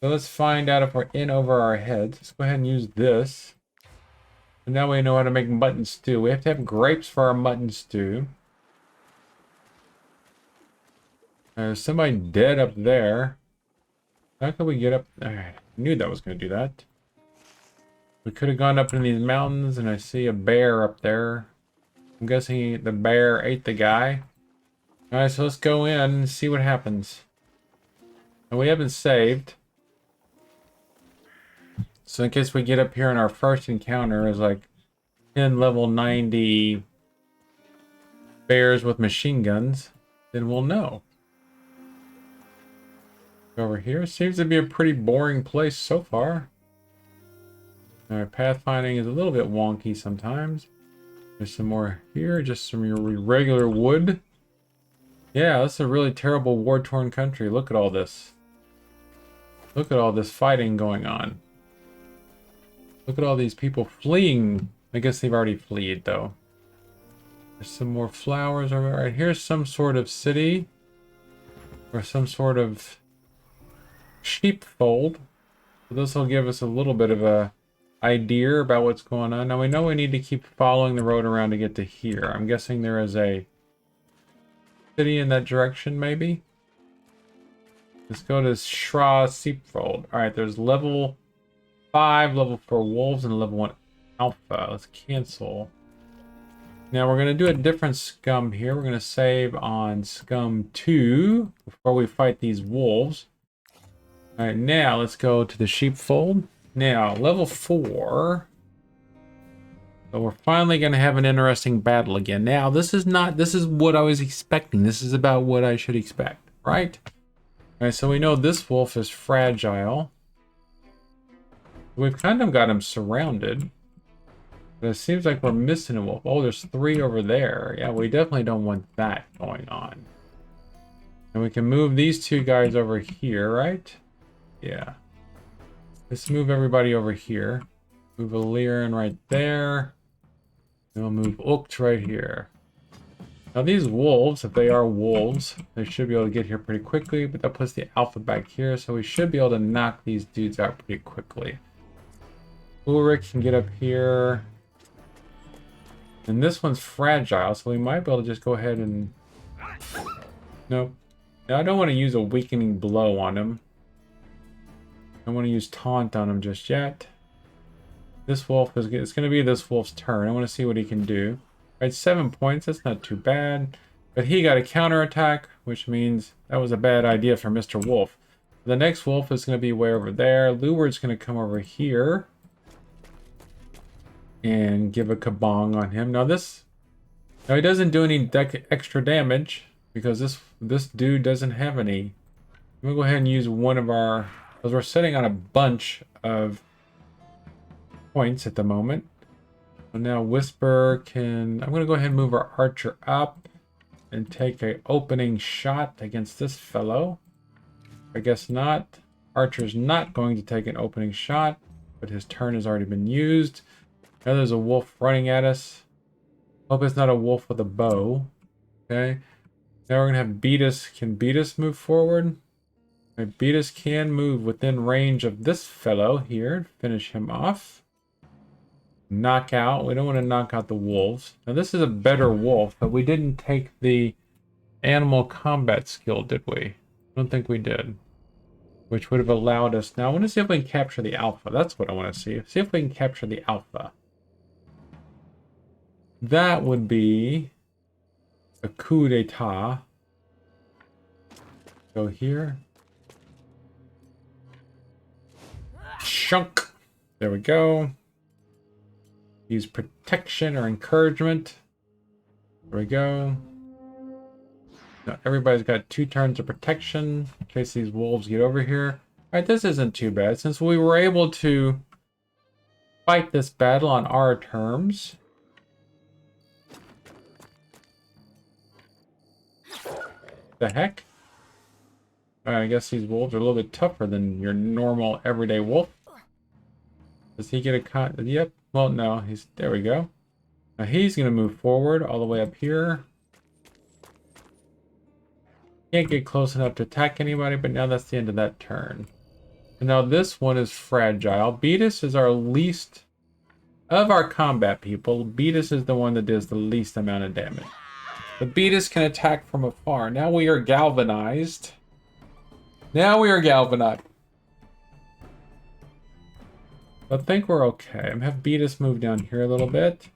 So let's find out if we're in over our heads. Let's go ahead and use this. And now we know how to make mutton stew. We have to have grapes for our mutton stew. There's somebody dead up there. How can we get up? I knew that was going to do that. We could have gone up in these mountains, and I see a bear up there. I'm guessing the bear ate the guy. Alright, so let's go in and see what happens. And we haven't saved. So in case we get up here and our first encounter is like 10 level 90 bears with machine guns, then we'll know. Over here seems to be a pretty boring place so far. Alright, pathfinding is a little bit wonky sometimes. There's some more here, just some regular wood. Yeah, this is a really terrible war-torn country. Look at all this. Look at all this fighting going on. Look at all these people fleeing. I guess they've already fled, though. There's some more flowers over there. Right, here's some sort of city. Or some sort of sheepfold. So this will give us a little bit of a idea about what's going on. Now we know we need to keep following the road around to get to here. I'm guessing there is a city in that direction, maybe? Let's go to Shra Sheepfold. Alright, there's level 5, level 4 wolves, and level 1 alpha. Let's cancel. Now we're going to do a different scum here. We're going to save on scum 2 before we fight these wolves. Alright, now let's go to the sheepfold. Now, level 4. So we're finally going to have an interesting battle again. Now, this is what I was expecting. This is about what I should expect, right? Alright, so we know this wolf is fragile. We've kind of got him surrounded. But it seems like we're missing a wolf. Oh, there's 3 over there. Yeah, we definitely don't want that going on. And we can move these 2 guys over here, right? Yeah. Let's move everybody over here. Move Illyrian right there. And we'll move Ukt right here. Now these wolves, if they are wolves, they should be able to get here pretty quickly, but that puts the alpha back here, so we should be able to knock these dudes out pretty quickly. Ulrich can get up here. And this one's fragile, so we might be able to just go ahead and... Nope. Now I don't want to use a weakening blow on him. I don't want to use taunt on him just yet. This wolf is... It's going to be this wolf's turn. I want to see what he can do. Right, 7 points. That's not too bad. But he got a counterattack, which means that was a bad idea for Mr. Wolf. The next wolf is going to be way over there. Luward's going to come over here. And give a kabong on him. Now he doesn't do any extra damage. Because this dude doesn't have any. I'm going to go ahead and use one of our... Because we're sitting on a bunch of points at the moment. So now Whisper can... I'm going to go ahead and move our archer up. And take an opening shot against this fellow. I guess not. Archer's not going to take an opening shot. But his turn has already been used. Now there's a wolf running at us. Hope it's not a wolf with a bow. Okay. Now we're going to have Beatus. Can Beatus move forward? Okay, Beatus can move within range of this fellow here. Finish him off. Knockout. We don't want to knock out the wolves. Now this is a better wolf, but we didn't take the animal combat skill, did we? I don't think we did. Which would have allowed us... Now I want to see if we can capture the alpha. That's what I want to see. See if we can capture the alpha. That would be a coup d'etat. Go here. Shunk. There we go. Use protection or encouragement. There we go. Now everybody's got 2 turns of protection in case these wolves get over here. Alright, this isn't too bad since we were able to fight this battle on our terms. The heck? I guess these wolves are a little bit tougher than your normal everyday wolf. Does he get a cut? Yep. Well, no. There we go. Now he's going to move forward all the way up here. Can't get close enough to attack anybody, but now that's the end of that turn. And now this one is fragile. Beatus is our least of our combat people. Beatus is the one that does the least amount of damage. The Beatus can attack from afar. Now we are galvanized. Now we are galvanized. I think we're okay. I'm gonna have Beatus move down here a little bit.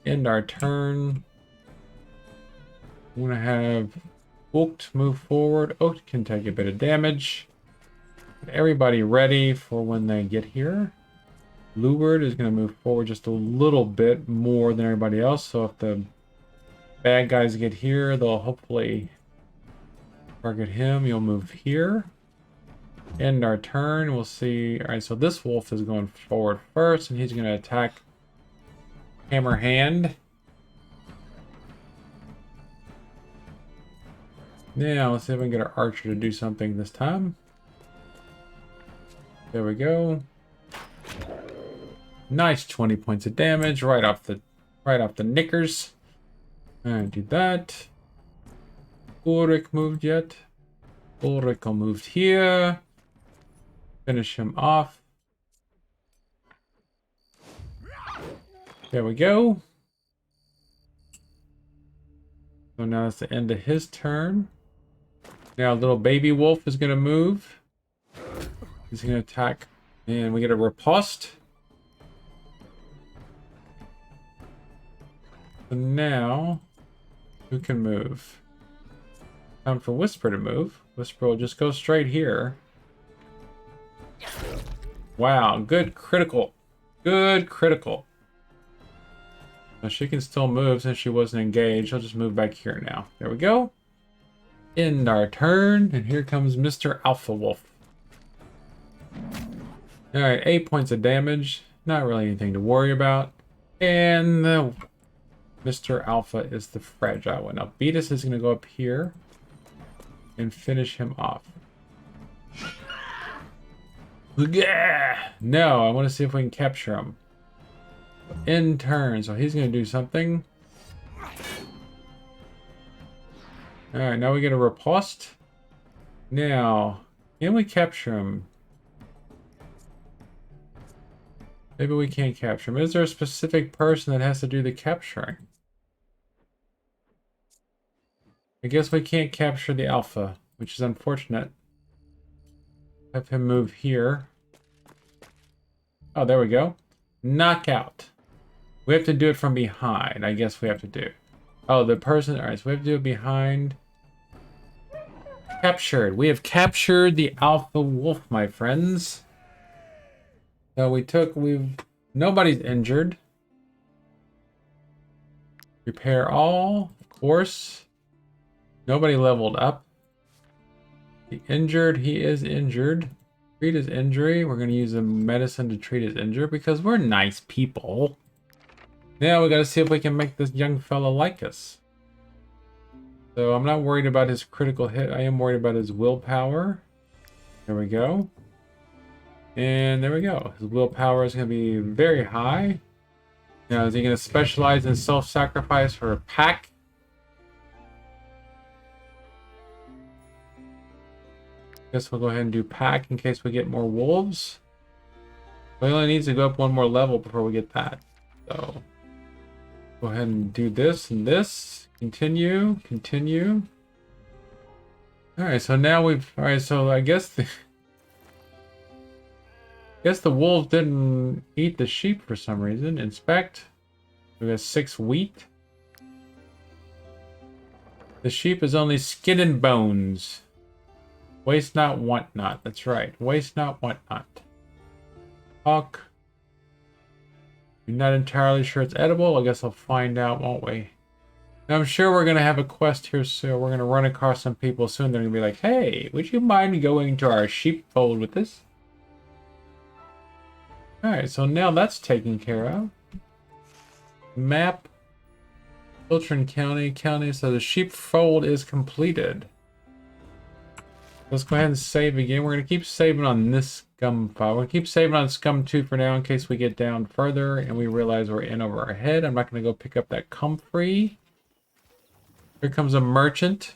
End our turn. I'm gonna have Oakt move forward. Oakt can take a bit of damage. Get everybody ready for when they get here. Bluebird is gonna move forward just a little bit more than everybody else. So if the bad guys get here, they'll hopefully target him. You'll move here. End our turn. We'll see. Alright, so this wolf is going forward first, and he's going to attack Hammer Hand. Now, let's see if we can get our archer to do something this time. There we go. Nice 20 points of damage right off the knickers. Alright, do that. Ulrich moved yet? Ulrich moved here. Finish him off. There we go. So now it's the end of his turn. Now little baby wolf is going to move. He's going to attack. And we get a riposte. So now, who can move? Time for Whisper to move. Whisper will just go straight here. Wow, good critical. Good critical. Now she can still move since she wasn't engaged. She'll just move back here now. There we go. End our turn. And here comes Mr. Alpha Wolf. Alright, 8 points of damage. Not really anything to worry about. And Mr. Alpha is the fragile one. Now Beatus is going to go up here and finish him off. No, I want to see if we can capture him. In turn, so he's going to do something. Alright, now we get a riposte. Now, can we capture him? Maybe we can't capture him. Is there a specific person that has to do the capturing? I guess we can't capture the alpha, which is unfortunate. Have him move here. Oh, there we go. Knockout. We have to do it from behind. I guess we have to do. Oh, the person. Alright, so we have to do it behind. Captured. We have captured the alpha wolf, my friends. So nobody's injured. Repair all, of course. Nobody leveled up. The injured, he is injured. Treat his injury. We're going to use a medicine to treat his injury because we're nice people. Now we got to see if we can make this young fella like us. So I'm not worried about his critical hit. I am worried about his willpower. There we go. And there we go. His willpower is going to be very high. Now, is he going to specialize in self-sacrifice for a pack? Guess we'll go ahead and do pack in case we get more wolves. We only need to go up one more level before we get that. So, go ahead and do this and this. Continue, continue. Alright, so now alright, so I guess the wolves didn't eat the sheep for some reason. Inspect. We got 6 wheat. The sheep is only skin and bones. Waste not, want not. That's right. Waste not, want not. Hawk. I'm not entirely sure it's edible. I guess I'll find out, won't we? And I'm sure we're going to have a quest here soon. We're going to run across some people soon. They're going to be like, hey, would you mind going to our sheepfold with us? Alright, so now that's taken care of. Map. Filtering County. So the sheepfold is completed. Let's go ahead and save again. We're going to keep saving on this scum file. We're going to keep saving on scum 2 for now in case we get down further and we realize we're in over our head. I'm not going to go pick up that comfrey. Here comes a merchant.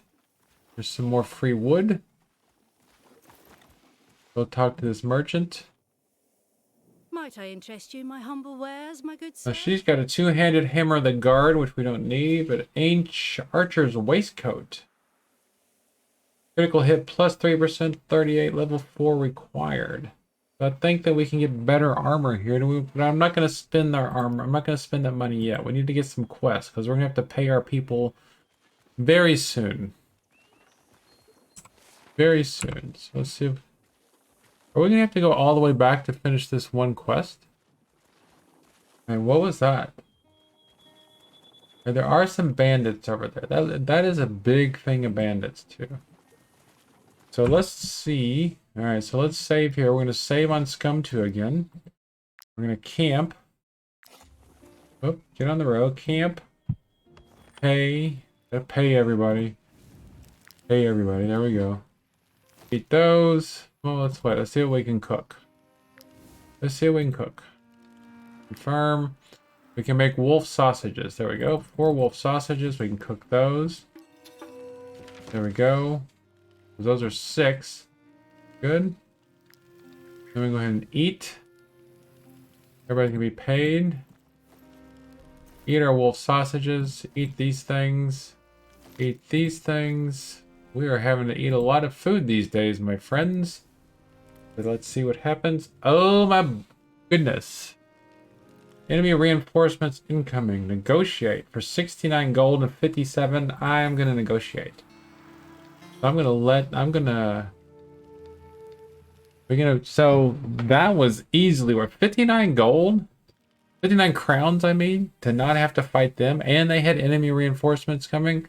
There's some more free wood. Go talk to this merchant. Might I interest you in my humble wares, my good Now sir? she's got a two-handed hammer of the guard, which we don't need, but ancient archer's waistcoat. Critical hit plus 3%, 38, level 4 required. So I think that we can get better armor here. But I'm not going to spend our armor. I'm not going to spend that money yet. We need to get some quests because we're going to have to pay our people very soon. Very soon. So let's see if... Are we going to have to go all the way back to finish this one quest? And what was that? There are some bandits over there. That is a big thing of bandits too. So let's see. Alright, so let's save here. We're going to save on Scum 2 again. We're going to camp. Oh, get on the road. Camp. Pay. Pay everybody. Pay everybody. There we go. Eat those. Well, let's wait. Let's see what we can cook. Let's see what we can cook. Confirm. We can make wolf sausages. There we go. 4 wolf sausages. We can cook those. There we go. Those are 6. Good. Then we go ahead and eat. Everybody can be paid. Eat our wolf sausages. Eat these things. Eat these things. We are having to eat a lot of food these days, my friends. But let's see what happens. Oh my goodness. Enemy reinforcements incoming. Negotiate. For 69 gold and 57, I am going to negotiate. So so that was easily worth 59 gold, 59 crowns, I mean, to not have to fight them, and they had enemy reinforcements coming.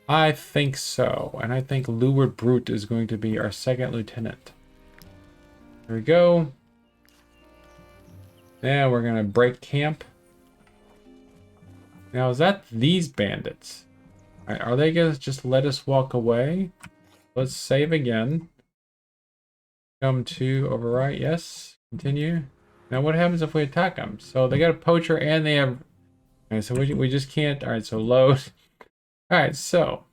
I think so, and I think Leeward Brute is going to be our second lieutenant. There we go. Now we're gonna break camp. Now is that these bandits? Alright, are they gonna just let us walk away? Let's save again. Come to overwrite, yes. Continue. Now what happens if we attack them? So they got a poacher and they have... Alright, so we just can't... Alright, so load. Alright, so...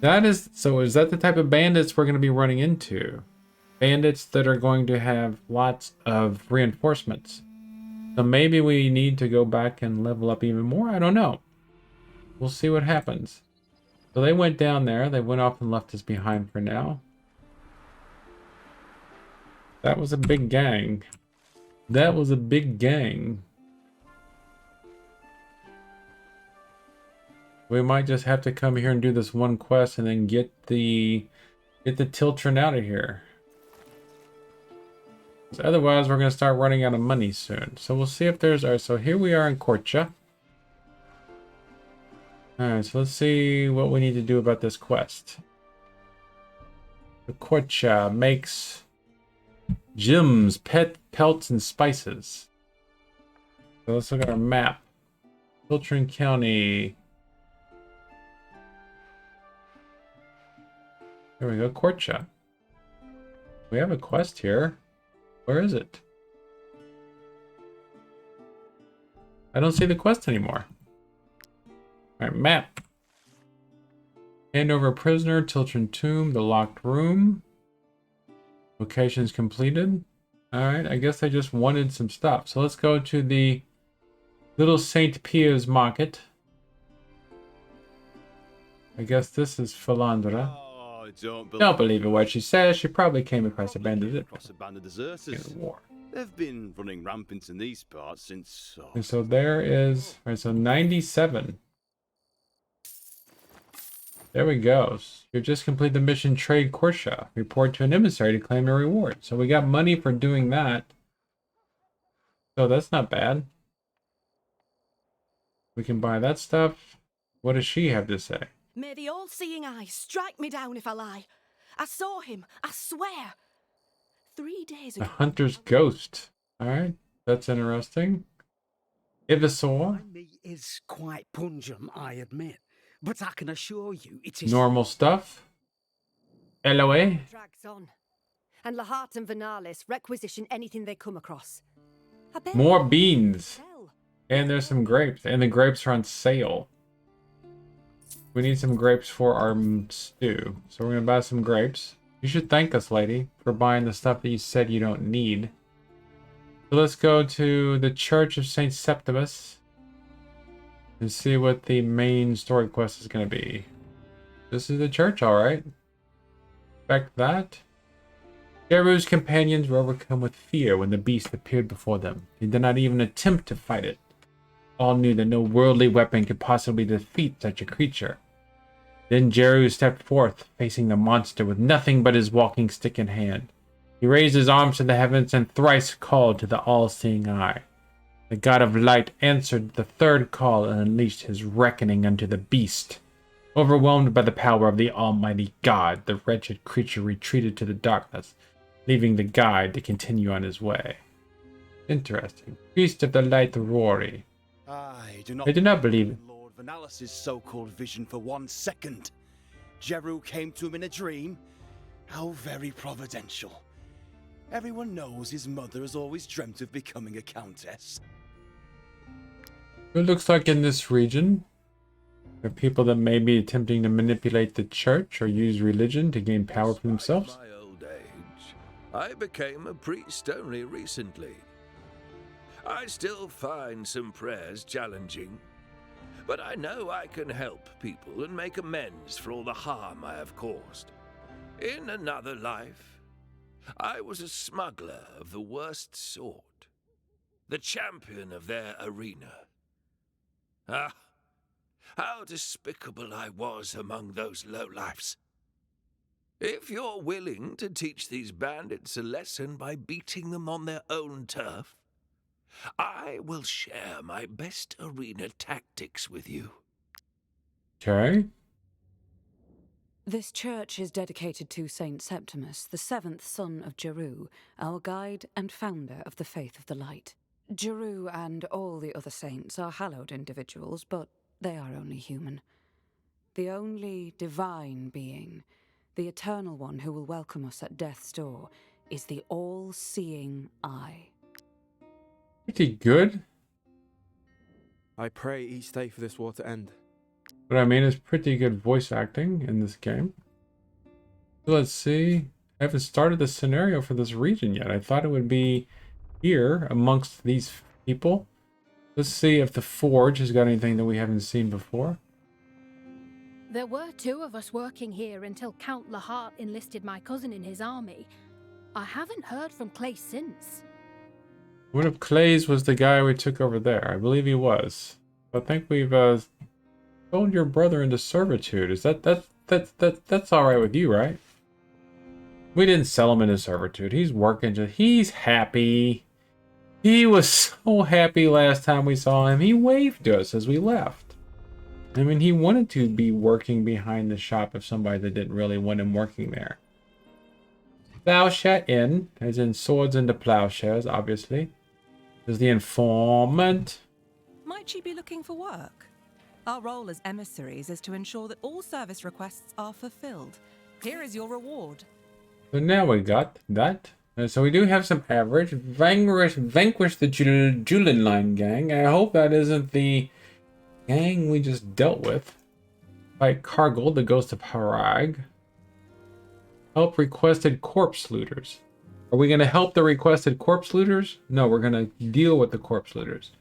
So is that the type of bandits we're going to be running into? Bandits that are going to have lots of reinforcements. So maybe we need to go back and level up even more? I don't know. We'll see what happens. So they went down there. They went off and left us behind for now. That was a big gang. That was a big gang. We might just have to come here and do this one quest and then get the Tiltron out of here. Otherwise, we're going to start running out of money soon. So we'll see if there's... Alright, so here we are in Korcha. Alright, so let's see what we need to do about this quest. The Korcha makes gems, pelts, and spices. So let's look at our map. Filtering County. There we go, Korcha. We have a quest here. Where is it? I don't see the quest anymore. Alright, map. Hand over a prisoner, Tiltron Tomb, the locked room. Locations completed. Alright, I guess I just wanted some stuff. So let's go to the Little St. Piers Market. I guess this is Philandra. Don't believe it what she says. She probably came across a band of deserters. in the war. They've been running rampant in these parts since... And so there is... Alright, so 97. There we go. You've just completed the mission Trade Korsha. Report to an emissary to claim a reward. So we got money for doing that. So that's not bad. We can buy that stuff. What does she have to say? May the all-seeing eye strike me down if I lie. I saw him, I swear. 3 days The ago. hunter's ghost. Alright, that's interesting. Ivysaur. My meat is quite pungent, I admit, but I can assure you it is Normal stuff. LOA. Drags on. And Lahart and Vernalis requisition anything they come across. I bet More beans. sell. And there's some grapes. And the grapes are on sale. We need some grapes for our stew. So we're going to buy some grapes. You should thank us, lady, for buying the stuff that you said you don't need. So let's go to the Church of St. Septimus and see what the main story quest is going to be. This is the church, alright. Expect that. Jeru's companions were overcome with fear when the beast appeared before them. They did not even attempt to fight it. All knew that no worldly weapon could possibly defeat such a creature. Then Jeru stepped forth, facing the monster with nothing but his walking stick in hand. He raised his arms to the heavens and thrice called to the all-seeing eye. The god of light answered the third call and unleashed his reckoning unto the beast. Overwhelmed by the power of the almighty god, the wretched creature retreated to the darkness, leaving the guide to continue on his way. Interesting. Priest of the light Rory. I do not believe it. Lord Vernalis' so-called vision for 1 second. Jeru came to him in a dream. How very providential. Everyone knows his mother has always dreamt of becoming a countess. It looks like in this region, there are people that may be attempting to manipulate the church or use religion to gain power for themselves. Despite my old age, I became a priest only recently. I still find some prayers challenging, but I know I can help people and make amends for all the harm I have caused. In another life, I was a smuggler of the worst sort, the champion of their arena. Ah, how despicable I was among those lowlifes. If you're willing to teach these bandits a lesson by beating them on their own turf, I will share my best arena tactics with you. Okay. This church is dedicated to Saint Septimus, the 7th son of Jeru, our guide and founder of the Faith of the Light. Jeru and all the other saints are hallowed individuals, but they are only human. The only divine being, the eternal one who will welcome us at death's door, is the all-seeing eye. Pretty good. I pray each day for this war to end. But I mean, it's pretty good voice acting in this game. So let's see. I haven't started the scenario for this region yet. I thought it would be here amongst these people. Let's see if the Forge has got anything that we haven't seen before. There were 2 of us working here until Count Lahart enlisted my cousin in his army. I haven't heard from Clay since. One of Clay's was the guy we took over there. I believe he was. I think we've sold your brother into servitude. Is that's all right with you, right? We didn't sell him into servitude. He's working. He's happy. He was so happy last time we saw him. He waved to us as we left. I mean, he wanted to be working behind the shop of somebody that didn't really want him working there. Plowshare Inn, as in swords into plowshares, obviously. There's the informant. Might she be looking for work? Our role as emissaries is to ensure that all service requests are fulfilled. Here is your reward. So now we got that. So we do have some average. Vanquish the Julinline gang. I hope that isn't the gang we just dealt with. Fight Cargill, the ghost of Harag. Help requested corpse looters. Are we going to help the requested corpse looters? No, we're going to deal with the corpse looters.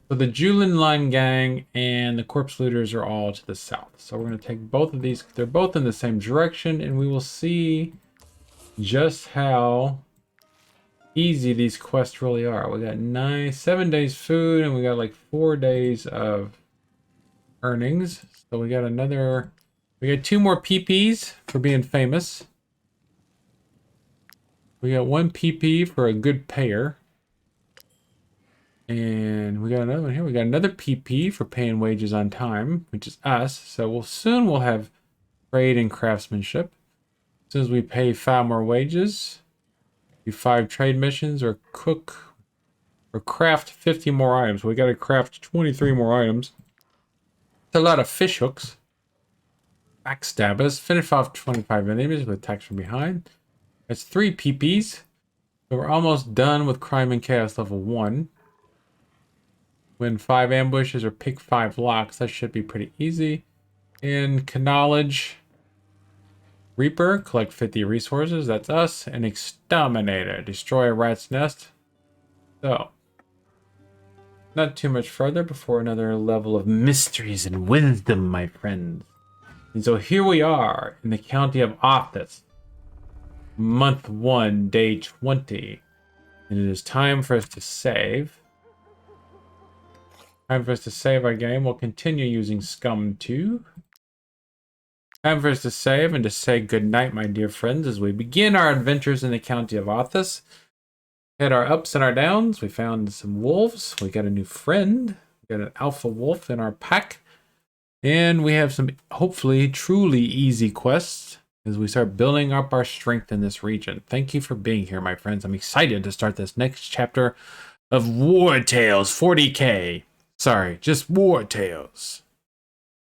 So the Julinline gang and the corpse looters are all to the south. So we're going to take both of these. They're both in the same direction, and we will see just how easy these quests really are. We got 7 days food, and we got like 4 days of earnings. So we got 2 more PPs for being famous. We got 1 PP for a good payer. And we got another one here. We got another PP for paying wages on time, which is us. So we'll have trade and craftsmanship. As soon as we pay 5 more wages, do 5 trade missions or cook or craft 50 more items. We got to craft 23 more items. It's a lot of fish hooks. Backstab us. Finish off 25 enemies with attacks from behind. That's 3 PPs. So we're almost done with Crime and Chaos level 1. Win 5 ambushes or pick 5 locks. That should be pretty easy. And Knowledge Reaper, collect 50 resources. That's us. And Exterminator, destroy a rat's nest. So, not too much further before another level of mysteries and wisdom, my friends. And so here we are in the county of Arthas. Month 1, day 20. And it is time for us to save. Time for us to save our game. We'll continue using Scum 2. Time for us to save and to say goodnight, my dear friends, as we begin our adventures in the county of Arthas. Had our ups and our downs. We found some wolves. We got a new friend. We got an alpha wolf in our pack. And we have some, hopefully, truly easy quests as we start building up our strength in this region. Thank you for being here, my friends. I'm excited to start this next chapter of Wartales 40K. Sorry, just Wartales.